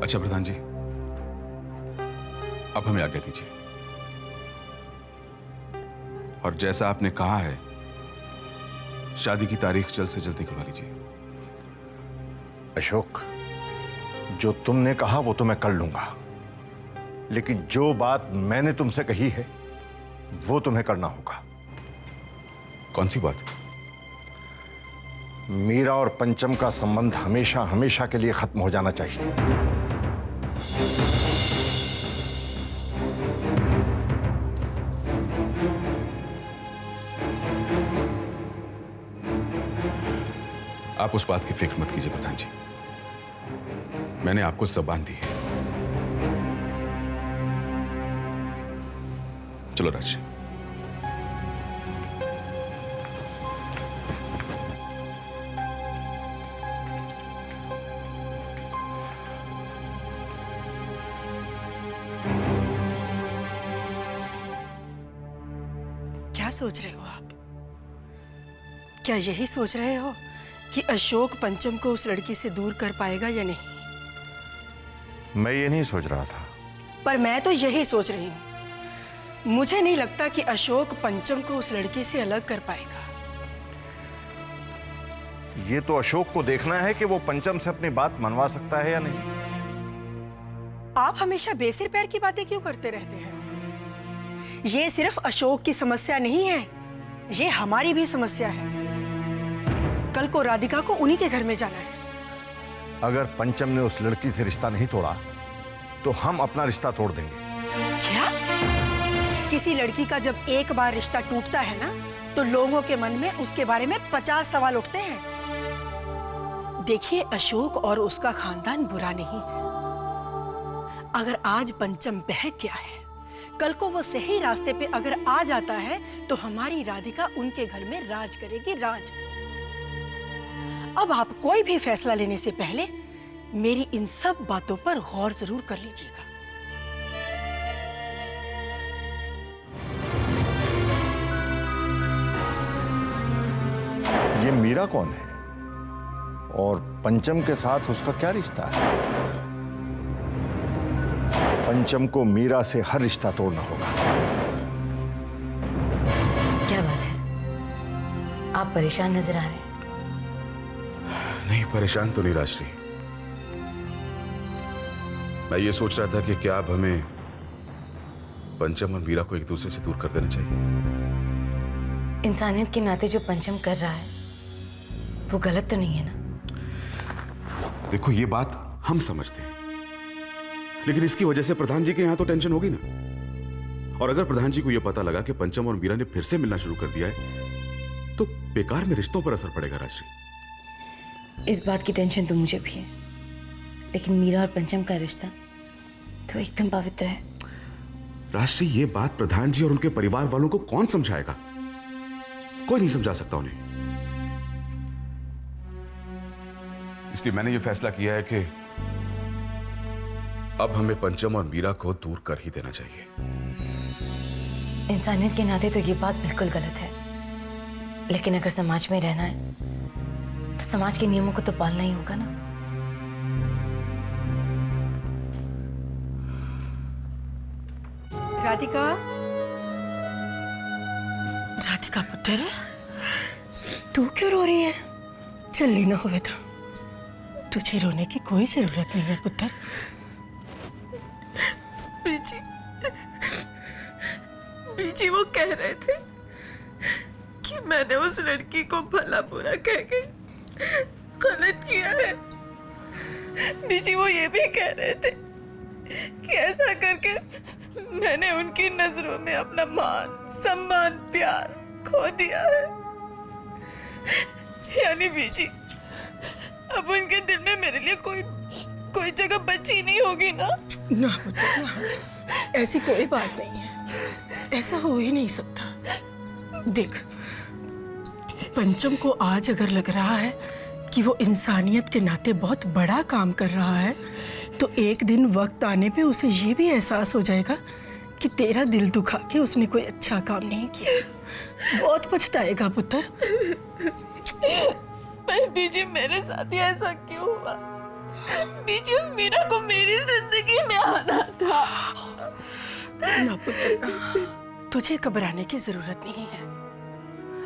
अच्छा प्रधान जी, अब हमें आज्ञा दीजिए और जैसा आपने कहा है शादी की तारीख जल्द से जल्द निकलवा लीजिए। अशोक, जो तुमने कहा वो तो मैं कर लूंगा, लेकिन जो बात मैंने तुमसे कही है वो तुम्हें करना होगा। कौन सी बात? मीरा और पंचम का संबंध हमेशा हमेशा के लिए खत्म हो जाना चाहिए। आप उस बात की फिक्र मत कीजिए प्रधान जी, मैंने आपको ज़बान दी है। चलो राज। क्या सोच रहे हो आप? क्या यही सोच रहे हो कि अशोक पंचम को उस लड़की से दूर कर पाएगा या नहीं? मैं ये नहीं सोच रहा था। पर मैं तो यही सोच रही हूं। मुझे नहीं लगता कि अशोक पंचम को उस लड़की से अलग कर पाएगा। ये तो अशोक को देखना है कि वो पंचम से अपनी बात मनवा सकता है या नहीं। आप हमेशा बेसिर पैर की बातें क्यों करते रहते हैं? ये सिर्फ अशोक की समस्या नहीं है, ये हमारी भी समस्या है। कल को राधिका को उन्हीं के घर में जाना है। अगर पंचम ने उस लड़की से रिश्ता नहीं तोड़ा तो हम अपना रिश्ता तोड़ देंगे। क्या? किसी लड़की का जब एक बार रिश्ता टूटता है ना, तो लोगों के मन में उसके बारे में 50 सवाल उठते हैं। देखिए, अशोक और उसका खानदान बुरा नहीं है। अगर आज पंचम बहक गया है, कल को वो सही रास्ते पे अगर आ जाता है तो हमारी राधिका उनके घर में राज करेगी, राज। अब आप कोई भी फैसला लेने से पहले मेरी इन सब बातों पर गौर जरूर कर लीजिएगा। ये मीरा कौन है और पंचम के साथ उसका क्या रिश्ता है? पंचम को मीरा से हर रिश्ता तोड़ना होगा। क्या बात है, आप परेशान नजर आ रहे हैं। नहीं, परेशान तो नहीं राजश्री। मैं ये सोच रहा था कि क्या अब हमें पंचम और मीरा को एक दूसरे से दूर कर देना चाहिए। इंसानियत के नाते जो पंचम कर रहा है वो गलत तो नहीं है ना? देखो, ये बात हम समझते हैं, लेकिन इसकी वजह से प्रधान जी के यहां तो टेंशन होगी ना। और अगर प्रधान जी को यह पता लगा कि पंचम और मीरा ने फिर से मिलना शुरू कर दिया है तो बेकार में रिश्तों पर असर पड़ेगा राजश्री। इस बात की टेंशन तो मुझे भी है, लेकिन मीरा और पंचम का रिश्ता तो एकदम पवित्र है। राजश्री, ये बात प्रधान जी और उनके परिवार वालों को कौन समझाएगा? कोई नहीं समझा सकता उन्हें। इसलिए मैंने यह फैसला किया है कि अब हमें पंचम और मीरा को दूर कर ही देना चाहिए। इंसानियत के नाते तो ये बात बिल्कुल गलत है, लेकिन अगर समाज में रहना है तो समाज के नियमों को तो पालना ही होगा ना। राधिका, राधिका पुत्र, तू क्यों रो रही है? जल्दी ना होवे तो। तुझे रोने की कोई जरूरत नहीं है पुत्र। बीजी, बीजी वो कह रहे थे कि मैंने उस लड़की को भला बुरा कह के गलत किया है। बीजी वो ये भी कह रहे थे कि ऐसा करके मैंने उनकी नजरों में अपना मान, सम्मान, प्यार खो दिया है। यानी बीजी, अब उनके दिल में मेरे लिए कोई जगह बची नहीं होगी ना? ना पुत्र, ना, ऐसी कोई बात नहीं है। ऐसा हो ही नहीं सकता। देख, पंचम को आज अगर लग रहा है कि वो इंसानियत के नाते बहुत बड़ा काम कर रहा है, तो एक दिन वक्त आने पे उसे ये भी एहसास हो जाएगा कि तेरा दिल दुखा के उसने कोई अच्छा काम नहीं किया। बहुत पछताएगा पुत्र। पर बीजी, मेरे साथ ही ऐसा क्यों हुआ? निजी उस मीरा को मेरी जिंदगी में आना था। ना पुत्र, तुझे घबराने की जरूरत नहीं है।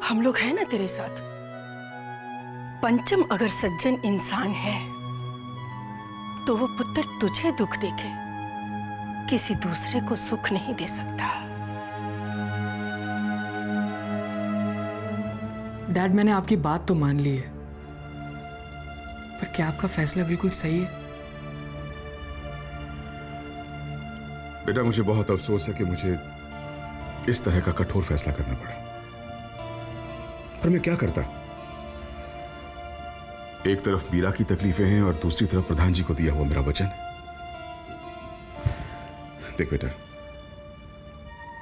हम लोग हैं ना तेरे साथ। पंचम अगर सज्जन इंसान है तो वो पुत्र तुझे दुख देके किसी दूसरे को सुख नहीं दे सकता। डैड, मैंने आपकी बात तो मान ली है, पर क्या आपका फैसला बिल्कुल सही है? बेटा, मुझे बहुत अफसोस है कि मुझे इस तरह का कठोर फैसला करना पड़ा, पर मैं क्या करता। एक तरफ मीरा की तकलीफें हैं और दूसरी तरफ प्रधान जी को दिया हुआ मेरा वचन। देख बेटा,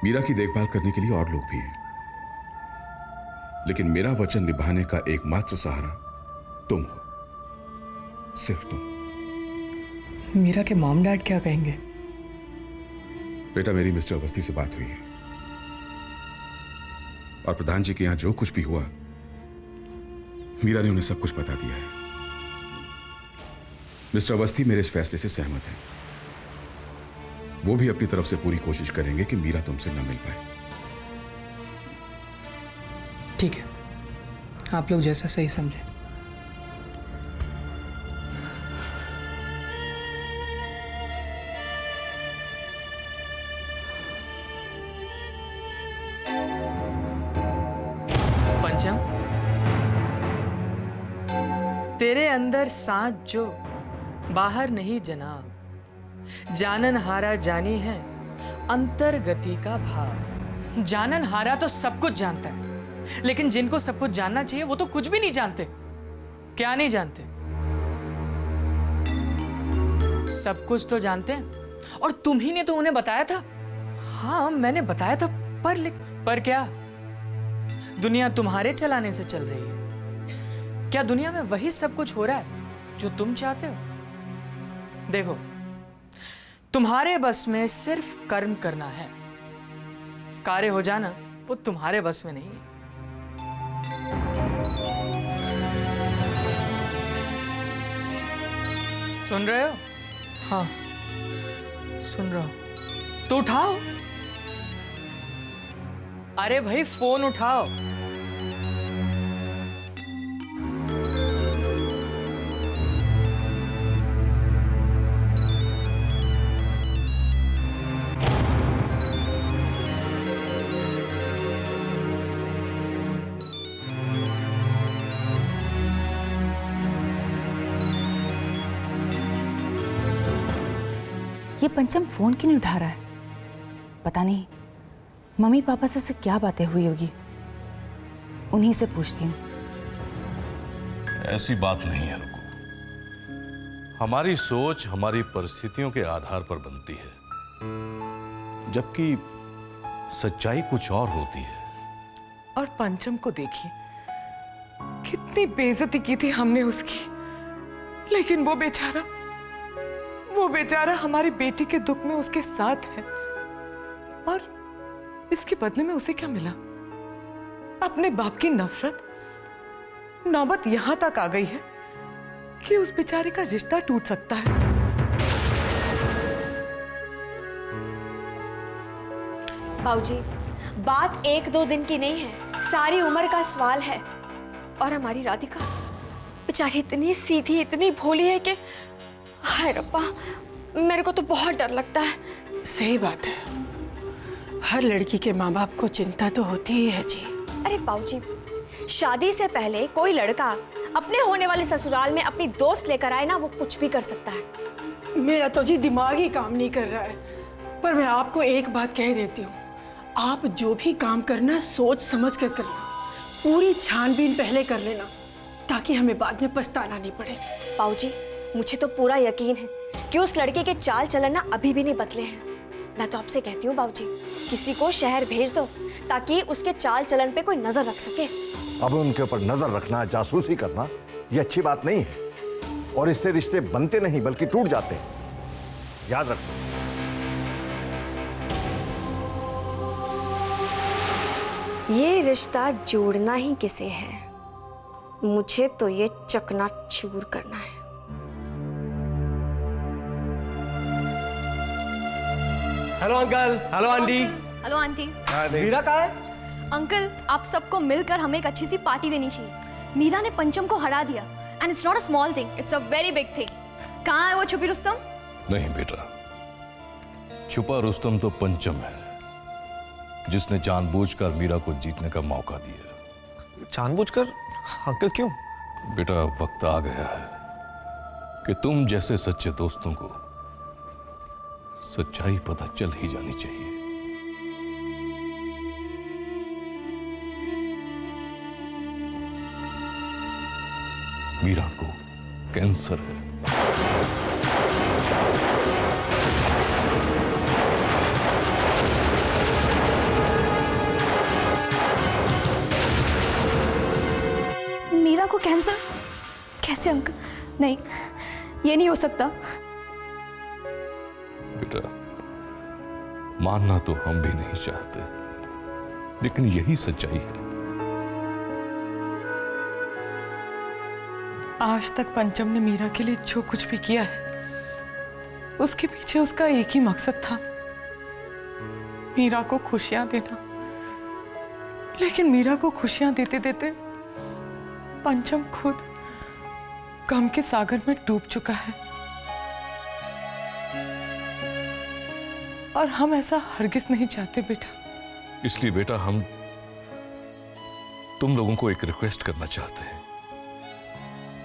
मीरा की देखभाल करने के लिए और लोग भी हैं, लेकिन मेरा वचन निभाने का एकमात्र सहारा तुम हो, सिर्फ तुम। मीरा के मॉम डैड क्या कहेंगे? बेटा, मेरी मिस्टर अवस्थी से बात हुई है और प्रधान जी के यहां जो कुछ भी हुआ, मीरा ने उन्हें सब कुछ बता दिया है। मिस्टर अवस्थी मेरे इस फैसले से सहमत हैं। वो भी अपनी तरफ से पूरी कोशिश करेंगे कि मीरा तुमसे न मिल पाए। ठीक है, आप लोग जैसा सही समझे। पंचम, तेरे अंदर सांच जो बाहर नहीं जनाब, जानन हारा जानी है अंतर्गति का भाव। जानन हारा तो सब कुछ जानता है, लेकिन जिनको सब कुछ जानना चाहिए वो तो कुछ भी नहीं जानते। क्या नहीं जानते? सब कुछ तो जानते हैं, और तुम ही ने तो उन्हें बताया था। हाँ, मैंने बताया था, पर क्या दुनिया तुम्हारे चलाने से चल रही है? क्या दुनिया में वही सब कुछ हो रहा है जो तुम चाहते हो? देखो, तुम्हारे बस में सिर्फ कर्म करना है, कार्य हो जाना वो तुम्हारे बस में नहीं है। सुन रहे हो? हाँ, सुन रहा हूं। तो उठाओ। अरे भाई, फोन उठाओ। ये पंचम फोन क्यों नहीं उठा रहा है? पता नहीं मम्मी पापा से उससे क्या बातें हुई होगी। उन्हीं से पूछती हूँ। ऐसी बात नहीं है रुको। हमारी सोच हमारी परिस्थितियों के आधार पर बनती है, जबकि सच्चाई कुछ और होती है। और पंचम को देखिए, कितनी बेइज्जती की थी हमने उसकी, लेकिन वो बेचारा हमारी बेटी के दुख में उसके साथ है। और इसके बदले में उसे क्या मिला? अपने बाप की नफरत। नौबत यहां तक आ गई है कि उस बेचारे का रिश्ता टूट सकता है। बाबूजी, बात 1-2 दिन की नहीं है, सारी उम्र का सवाल है। और हमारी राधिका बेचारी इतनी सीधी, इतनी भोली है कि हाय रब्बा, मेरे को तो बहुत डर लगता है। सही बात है, हर लड़की के माँ बाप को चिंता तो होती ही है जी। अरे बाबूजी, शादी से पहले कोई लड़का अपने होने वाले ससुराल में अपनी दोस्त लेकर आए ना, वो कुछ भी कर सकता है। मेरा तो जी दिमाग ही काम नहीं कर रहा है। पर मैं आपको एक बात कह देती हूँ, आप जो भी काम करना सोच समझ कर करना, पूरी छानबीन पहले कर लेना, ताकि हमें बाद में पछताना नहीं पड़े। बाबूजी, मुझे तो पूरा यकीन है कि उस लड़के के चाल चलन ना अभी भी नहीं बदले हैं। मैं तो आपसे कहती हूँ बाबूजी, किसी को शहर भेज दो ताकि उसके चाल चलन पे कोई नजर रख सके। अब उनके ऊपर नजर रखना, जासूसी करना, ये अच्छी बात नहीं है, और इससे रिश्ते बनते नहीं बल्कि टूट जाते हैं। याद रखो। ये रिश्ता जोड़ना ही किसे है, मुझे तो ये चकनाचूर करना है। Hello uncle, hello aunty. Hello aunty. Meera कहाँ है? अंकल, आप सबको मिलकर हमें एक अच्छी सी पार्टी देनी चाहिए। मीरा ने पंचम को हरा दिया and it's not a small thing, it's a very big thing. कहाँ है वो छुपी रुस्तम? नहीं बेटा, छुपा रुस्तम तो पंचम है, जिसने जानबूझकर मीरा को जीतने का मौका दिया। जानबूझकर? अंकल क्यों? बेटा, वक्त आ गया है कि तुम जैसे सच्चे दोस्तों को सच्चाई पता चल ही जानी चाहिए। मीरा को कैंसर है। मीरा को कैंसर? कैसे अंकल? नहीं, ये नहीं हो सकता। बेटा, मानना तो हम भी नहीं चाहते, लेकिन यही सच्चाई है। आज तक पंचम ने मीरा के लिए जो कुछ भी किया है, उसके पीछे उसका एक ही मकसद था, मीरा को खुशियां देना। लेकिन मीरा को खुशियां देते देते पंचम खुद गम के सागर में डूब चुका है। और हम ऐसा हरगिज नहीं चाहते बेटा। इसलिए बेटा, हम तुम लोगों को एक रिक्वेस्ट करना चाहते हैं।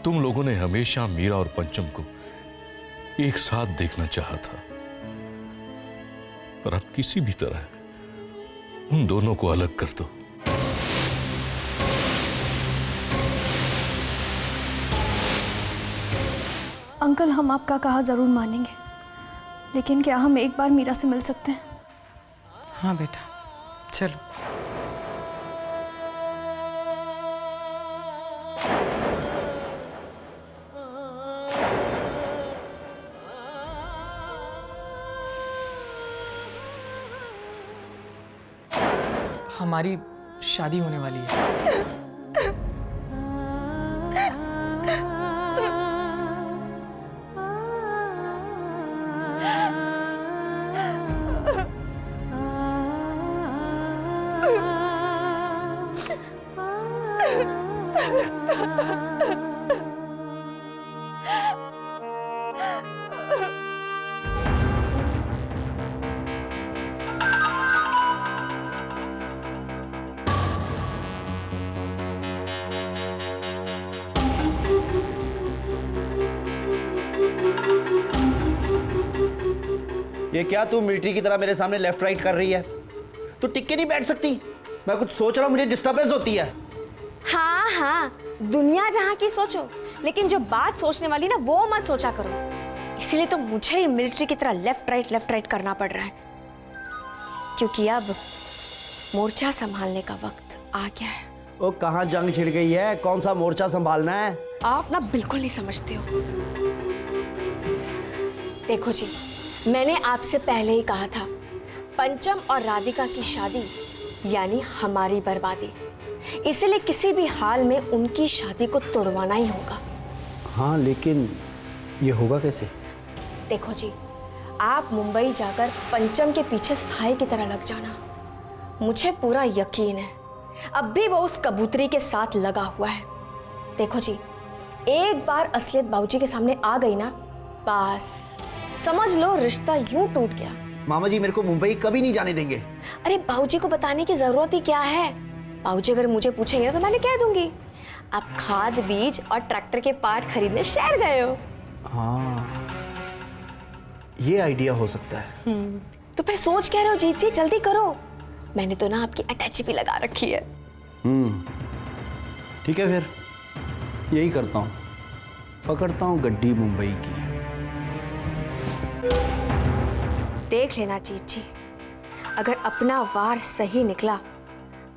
तुम लोगों ने हमेशा मीरा और पंचम को एक साथ देखना चाहा था, पर अब किसी भी तरह उन दोनों को अलग कर दो। अंकल, हम आपका कहा जरूर मानेंगे, लेकिन क्या हम एक बार मीरा से मिल सकते हैं? हाँ बेटा, चलो। हमारी शादी होने वाली है। ये क्या तू मिलिट्री की तरह मेरे सामने लेफ्ट राइट कर रही है? तू टिक के नहीं बैठ सकती? मैं कुछ सोच रहा हूँ, मुझे डिस्टर्बेंस होती है। हाँ हाँ, दुनिया जहाँ की सोचो, लेकिन जो बात सोचने वाली ना वो मत सोचा करो। इसीलिए तो मुझे ही मिलिट्री की तरह लेफ्ट राइट करना पड़ रहा है, क्योंकि अब मोर्चा संभालने का वक्त आ गया है। ओ, कहाँ जंग छिड़ गई है? कौन सा मोर्चा संभालना है? आप ना बिल्कुल नहीं समझते हो। देखो जी, मैंने आपसे पहले ही कहा था, पंचम और राधिका की शादी यानी हमारी बर्बादी, इसलिए किसी भी हाल में उनकी शादी को तोड़वाना ही होगा। हाँ, लेकिन ये होगा कैसे? देखो जी, आप मुंबई जाकर पंचम के पीछे साए की तरह लग जाना। मुझे पूरा यकीन है अब भी वो उस कबूतरी के साथ लगा हुआ है। देखो जी, एक बार असलियत बाबूजी के सामने आ गई ना, बस समझ लो रिश्ता यूं टूट गया। मामा जी मेरे को मुंबई कभी नहीं जाने देंगे। अरे बाबूजी को बताने की जरूरत ही क्या है? बाबूजी अगर मुझे पूछेंगे तो मैंने कह दूंगी आप खाद बीज और ट्रैक्टर के पार्ट खरीदने शहर गए हो। हाँ, ये आइडिया हो सकता है। तो फिर सोच कह रहे हो जीत जी, जल्दी करो। मैंने तो ना आपकी अटैची भी लगा रखी है। ठीक है, फिर यही करता हूँ, पकड़ता हूँ गड्डी मुंबई की। देख लेना जीत जी, अगर अपना वार सही निकला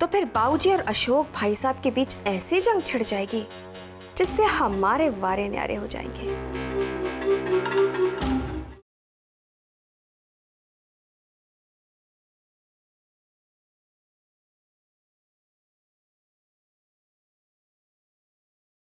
तो फिर बाबूजी और अशोक भाई साहब के बीच ऐसी जंग छिड़ जाएगी जिससे हमारे वारे न्यारे हो जाएंगे।